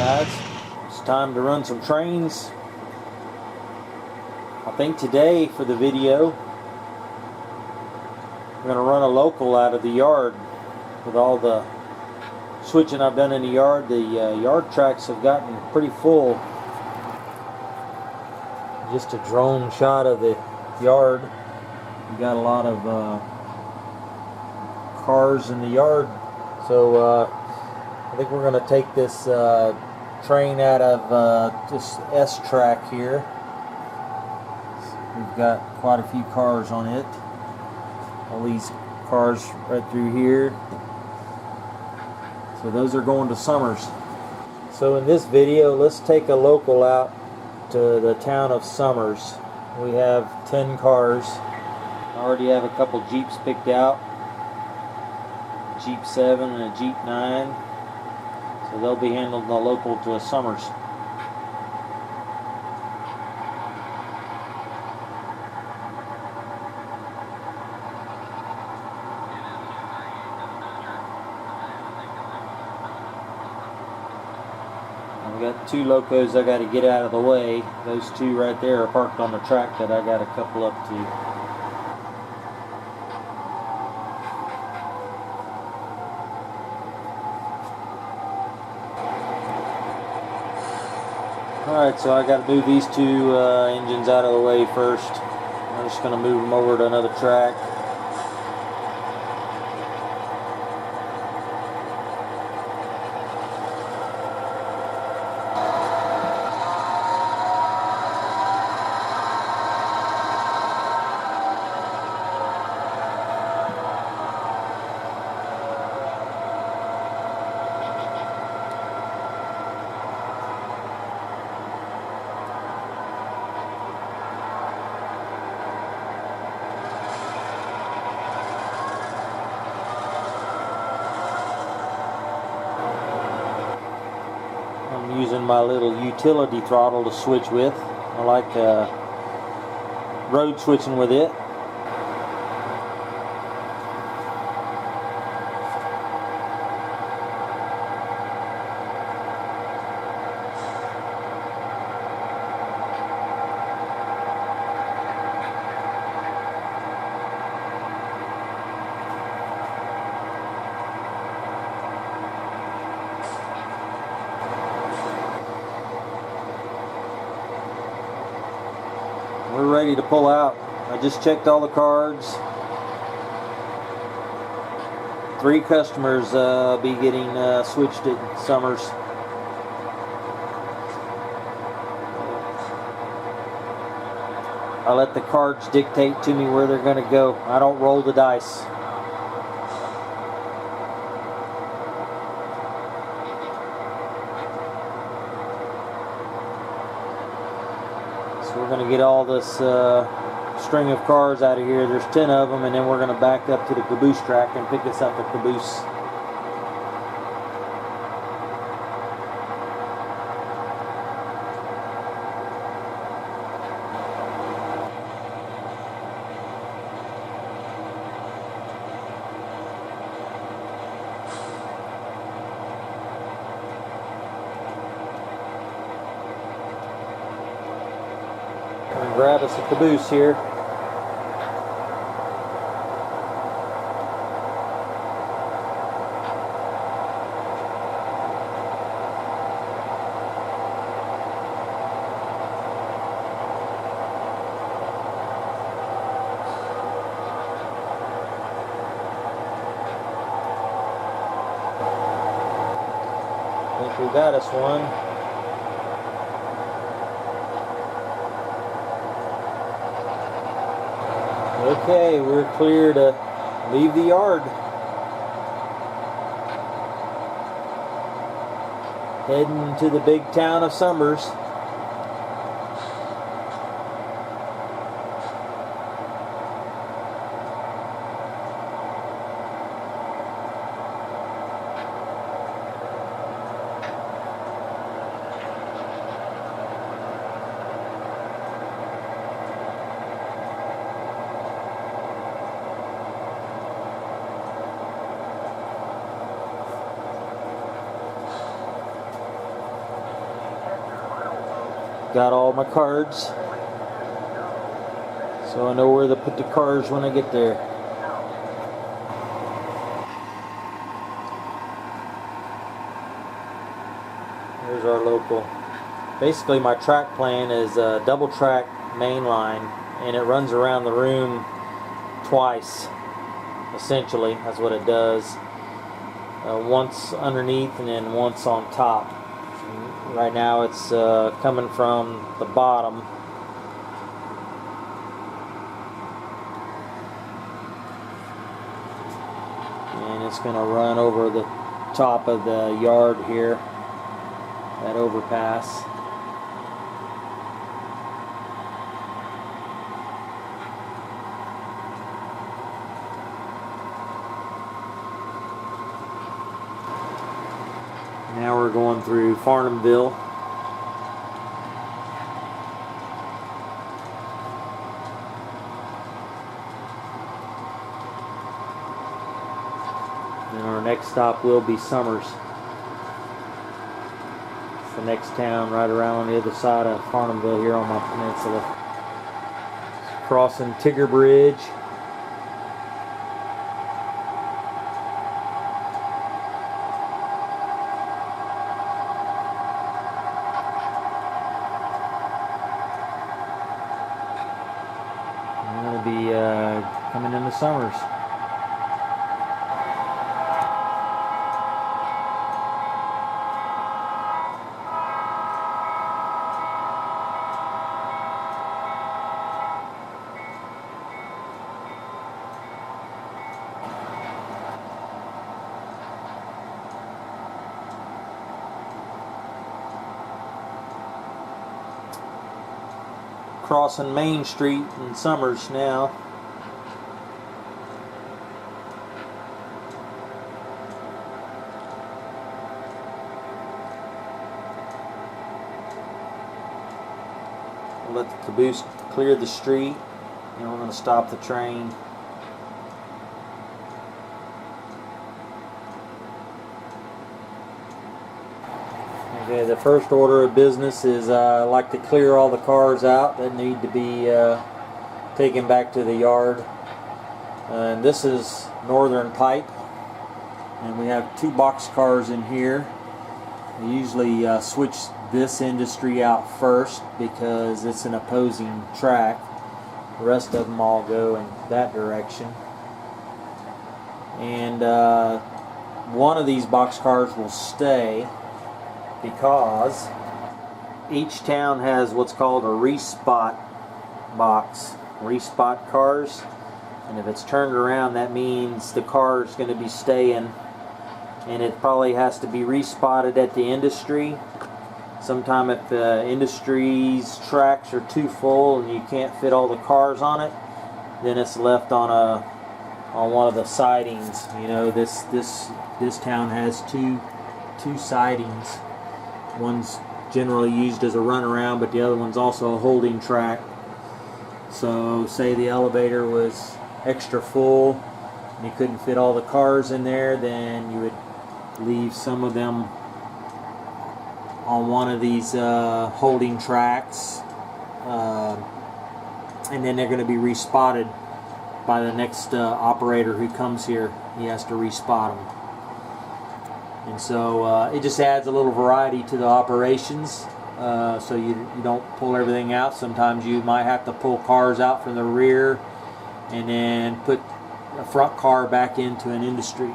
guys, it's time to run some trains. I think today for the video we're going to run a local out of the yard. With all the switching I've done in the yard, the yard tracks have gotten pretty full. Just a drone shot of the yard. We got a lot of cars in the yard, so I think we're going to take this train out of this S track here. We've got quite a few cars on it. All these cars right through here. So those are going to Summers. So in this video, let's take a local out to the town of Summers. We have 10 cars. I already have a couple Jeeps picked out. Jeep 7 and a Jeep 9. So they'll be handling the local to Summers. I've got two locos I got to get out of the way. Those two right there are parked on the track that I got a couple up to. Alright, so I got to move these two engines out of the way first. I'm just going to move them over to another track. I'm using my little utility throttle to switch with. I like road switching with it. We're ready to pull out. I just checked all the cards. 3 customers be getting switched at Summers. I let the cards dictate to me where they're going to go. I don't roll the dice. We're going to get all this string of cars out of here. There's 10 of them, and then we're going to back up to the caboose track and pick us up a caboose. Grab us a caboose here. I think we got us one. Okay, we're clear to leave the yard. Heading to the big town of Summers. got all my cards, so I know where to put the cars when I get there. Here's our local. Basically my track plan is a double track main line, and it runs around the room twice, essentially. That's what it does. Once underneath and then once on top. Right now it's coming from the bottom. And it's going to run over the top of the yard here, that overpass. Now we're going through Farnhamville. And our next stop will be Somers. It's the next town right around on the other side of Farnhamville here on my peninsula. Crossing Tigger Bridge. I'm going to be coming into Somers. Crossing Main Street in Somers now. We'll let the caboose clear the street, and we're going to stop the train. Okay, the first order of business is I like to clear all the cars out that need to be taken back to the yard. And this is Northern Pipe, and we have 2 box cars in here. We usually switch this industry out first because it's an opposing track. The rest of them all go in that direction. And one of these box cars will stay, because each town has what's called a respot box, respot cars, and if it's turned around, that means the car is going to be staying, and it probably has to be respotted at the industry. Sometime if the industry's tracks are too full and you can't fit all the cars on it, then it's left on one of the sidings. You know, this town has two sidings. One's generally used as a runaround, but the other one's also a holding track. So say the elevator was extra full and you couldn't fit all the cars in there, then you would leave some of them on one of these holding tracks, and then they're going to be respotted by the next operator who comes here. He has to respot them. And so it just adds a little variety to the operations, so you don't pull everything out. Sometimes you might have to pull cars out from the rear and then put a front car back into an industry.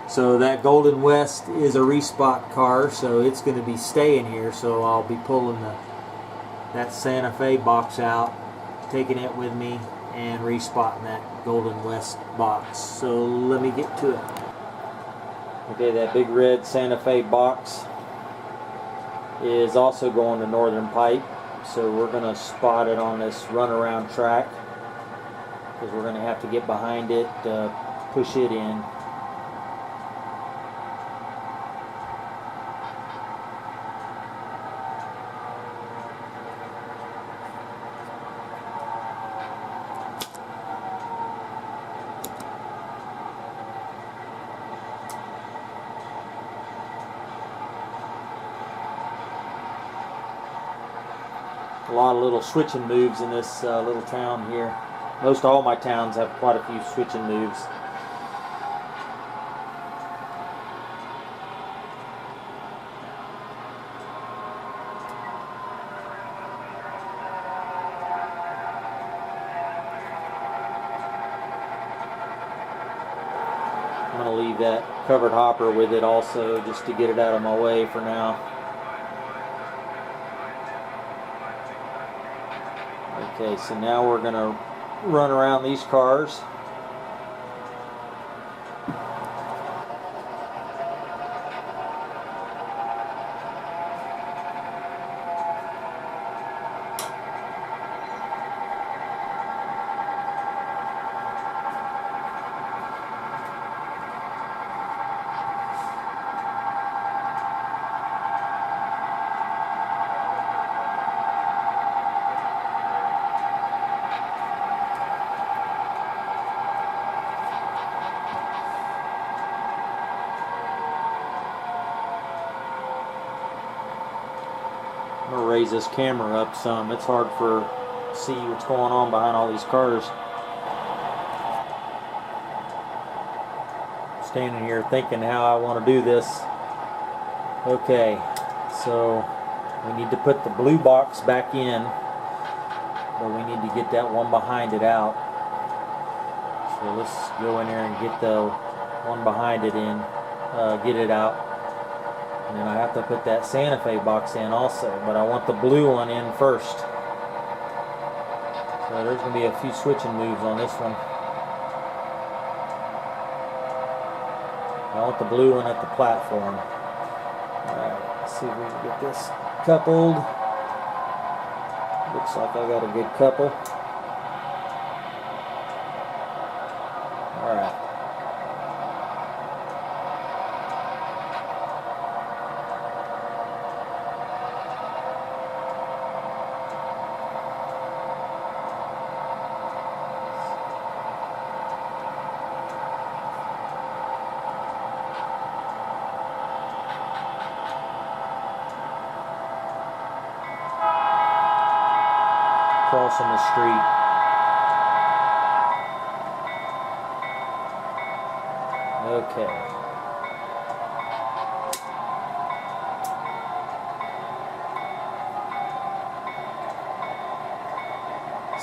So that Golden West is a respot car, so it's going to be staying here. So I'll be pulling that Santa Fe box out, taking it with me, and respotting that Golden West box. So let me get to it. Okay, that big red Santa Fe box is also going to Northern Pipe, so we're going to spot it on this runaround track, because we're going to have to get behind it, push it in. A lot of little switching moves in this little town here. Most all my towns have quite a few switching moves. I'm going to leave that covered hopper with it also, just to get it out of my way for now. Okay, so now we're going to run around these cars. I'm going to raise this camera up some. It's hard to see what's going on behind all these cars. Standing here thinking how I want to do this. Okay, so we need to put the blue box back in, but we need to get that one behind it out. So let's go in there and get the one behind it in, get it out. And then I have to put that Santa Fe box in also, but I want the blue one in first. So there's going to be a few switching moves on this one. I want the blue one at the platform. Alright, let's see if we can get this coupled. Looks like I got a good couple. Alright. Crossing the street. Okay.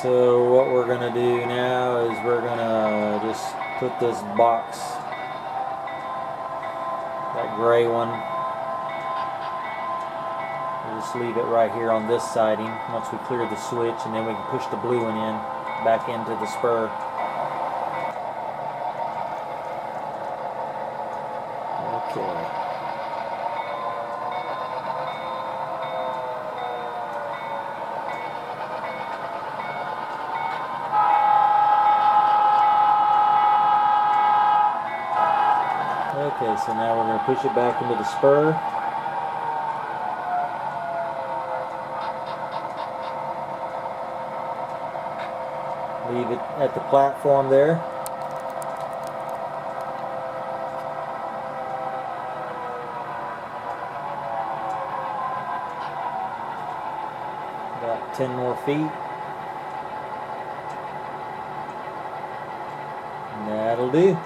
So what we're going to do now is we're going to just put this box, that gray one, just leave it right here on this siding once we clear the switch, and then we can push the blue one in back into the spur. Okay. Okay, so now we're going to push it back into the spur. Leave it at the platform there. About 10 more feet. And that'll do.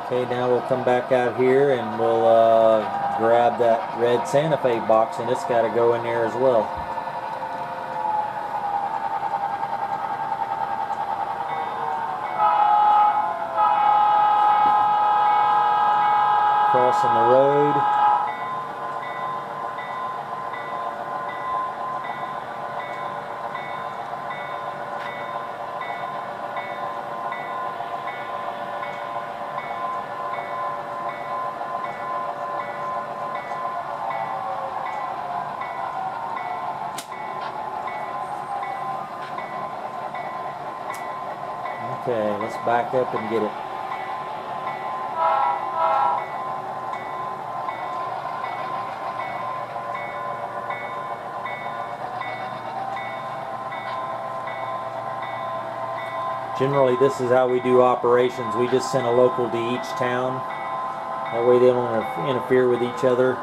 Okay, now we'll come back out here and we'll grab that red Santa Fe box, and it's got to go in there as well. Crossing the road. Okay, let's back up and get it. Generally, this is how we do operations. We just send a local to each town. That way they don't interfere with each other.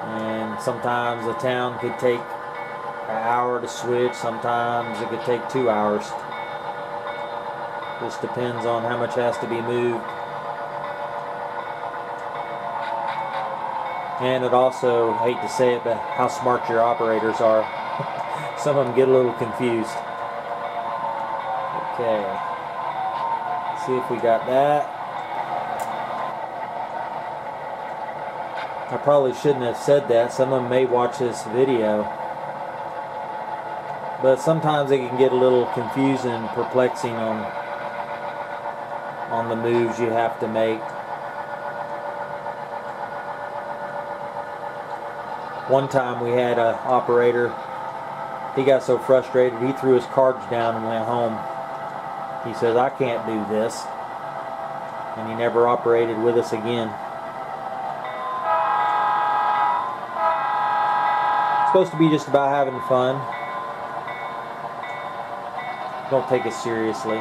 And sometimes a town could take an hour to switch. Sometimes it could take 2 hours. Just depends on how much has to be moved. And it also, I hate to say it, but how smart your operators are. Some of them get a little confused. Okay. Let's see if we got that. I probably shouldn't have said that. Some of them may watch this video. But sometimes it can get a little confusing and perplexing on the moves you have to make. One time we had an operator, he got so frustrated he threw his cards down and went home. He says, "I can't do this." And he never operated with us again. It's supposed to be just about having fun. Don't take it seriously.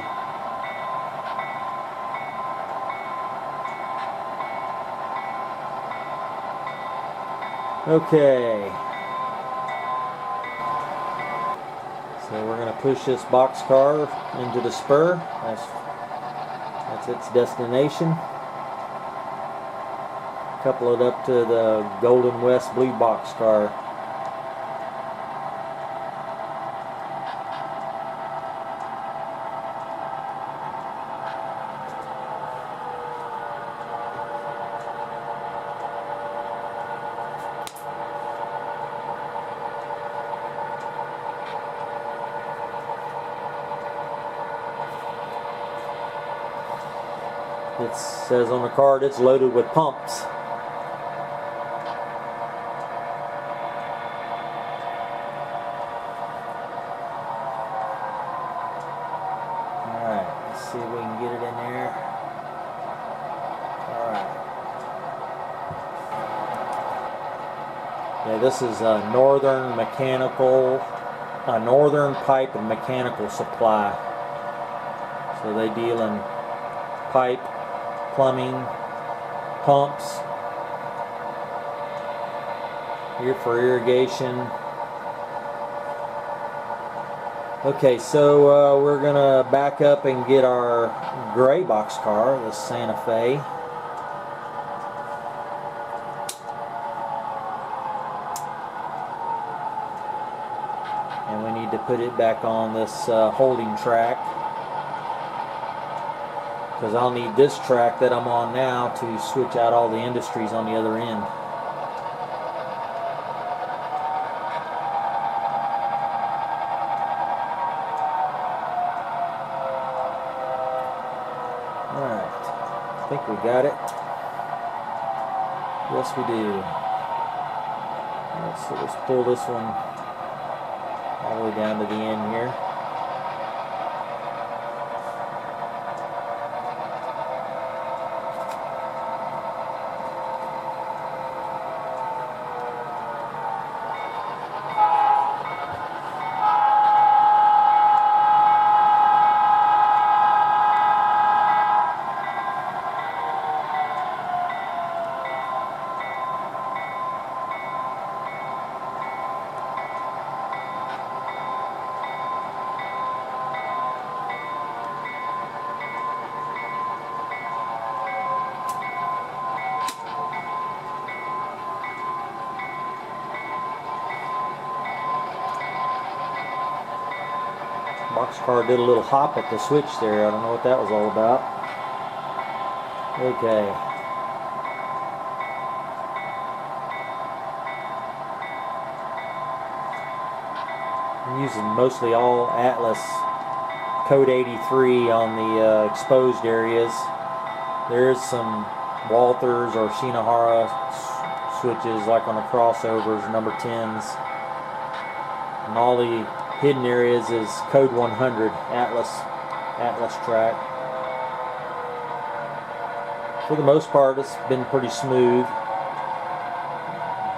Okay. So we're going to push this boxcar into the spur. That's its destination. Couple it up to the Golden West Blue boxcar. It says on the card it's loaded with pumps. Alright, let's see if we can get it in there. Alright. Yeah, this is a Northern Pipe and Mechanical Supply. So they deal in pipe, plumbing, pumps, here for irrigation. Okay, so we're gonna back up and get our gray boxcar, the Santa Fe. And we need to put it back on this holding track, because I'll need this track that I'm on now to switch out all the industries on the other end. Alright, I think we got it. Yes, we do. Let's pull this one all the way down to the end here. Boxcar did a little hop at the switch there. I don't know what that was all about. Okay. I'm using mostly all Atlas Code 83 on the exposed areas. There's some Walthers or Shinohara switches like on the crossovers, number 10s. And all the hidden areas is Code 100 Atlas track. For the most part, it's been pretty smooth.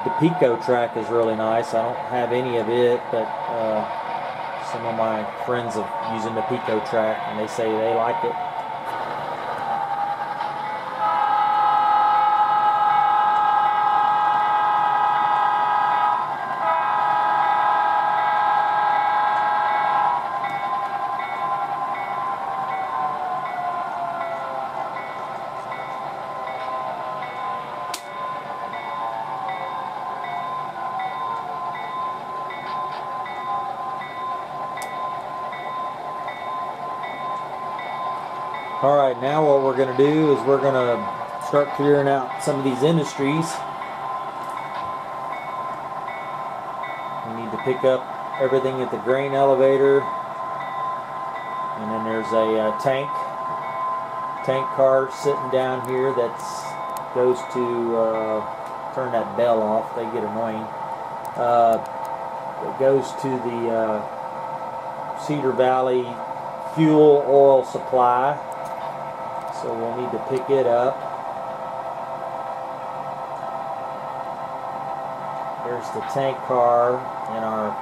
The Pico track is really nice. I don't have any of it, but Some of my friends are using the Pico track and they say they like it. Alright, now what we're going to do is we're going to start clearing out some of these industries. We need to pick up everything at the grain elevator. And then there's a tank car sitting down here that goes to turn that bell off. They get annoying. It goes to the Cedar Valley fuel oil supply. So we'll need to pick it up. There's the tank car and our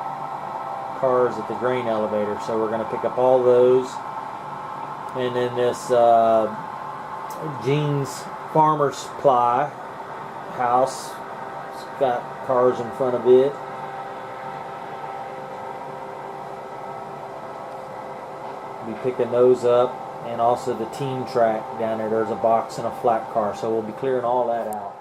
cars at the grain elevator. So we're going to pick up all those. And then this Gene's Farmer Supply house, it's got cars in front of it. We'll be picking those up. And also the team track down there, there's a box and a flat car, so we'll be clearing all that out.